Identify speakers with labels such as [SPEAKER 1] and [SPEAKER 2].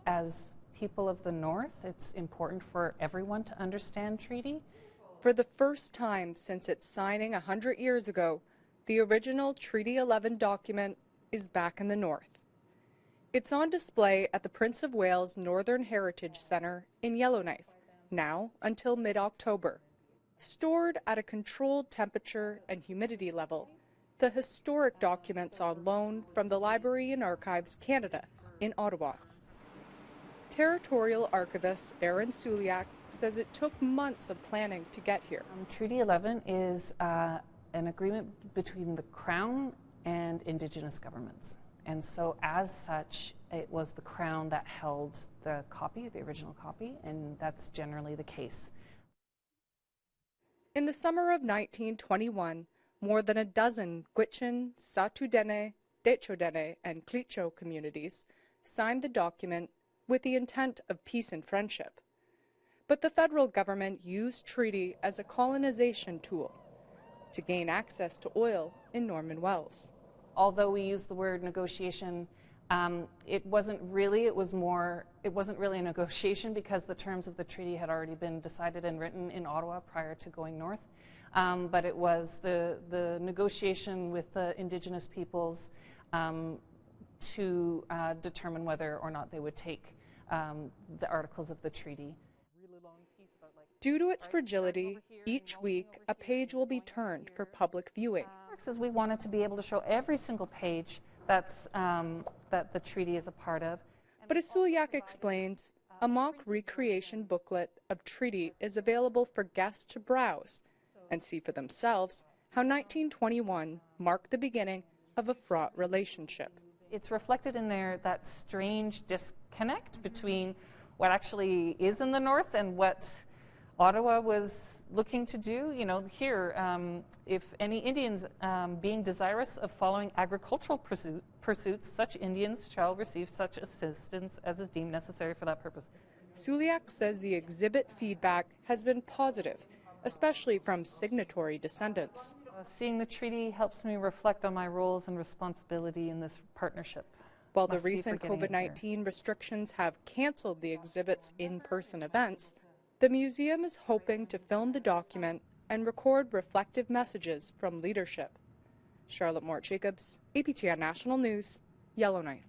[SPEAKER 1] As people of the North, it's important for everyone to understand treaty.
[SPEAKER 2] For the first time since its signing 100 years ago, the original Treaty 11 document is back in the North. It's on display at the Prince of Wales Northern Heritage Centre in Yellowknife, now until mid-October. Stored at a controlled temperature and humidity level, the historic documents on loan from the Library and Archives Canada in Ottawa. Territorial archivist Erin Suliak says it took months of planning to get here.
[SPEAKER 1] Treaty 11 is an agreement between the Crown and Indigenous governments. And so as such, it was the Crown that held the copy, the original copy, and that's generally the case.
[SPEAKER 2] In the summer of 1921, more than a dozen Gwich'in, Satudene, Dechodene, and Clicho communities signed the document with the intent of peace and friendship. But the federal government used treaty as a colonization tool to gain access to oil in Norman Wells.
[SPEAKER 1] Although we use the word negotiation, it wasn't really a negotiation because the terms of the treaty had already been decided and written in Ottawa prior to going north. But it was the negotiation with the Indigenous peoples to determine whether or not they would take the articles of the treaty.
[SPEAKER 2] Due to its fragility, each week a page will be turned for public viewing.
[SPEAKER 1] We wanted to be able to show every single page that the treaty is a part of.
[SPEAKER 2] But as Suliak explains, a mock recreation booklet of treaty is available for guests to browse and see for themselves how 1921 marked the beginning of a fraught relationship.
[SPEAKER 1] It's reflected in there, that strange disconnect between what actually is in the North and what Ottawa was looking to do. You know, here, if any Indians being desirous of following agricultural pursuits, such Indians shall receive such assistance as is deemed necessary for that purpose.
[SPEAKER 2] Suliak says the exhibit feedback has been positive, especially from signatory descendants.
[SPEAKER 1] Seeing the treaty helps me reflect on my roles and responsibility in this partnership.
[SPEAKER 2] While the recent COVID-19 restrictions have canceled the exhibit's in-person events, the museum is hoping to film the document and record reflective messages from leadership. Charlotte Mort-Jacobs, APTN National News, Yellowknife.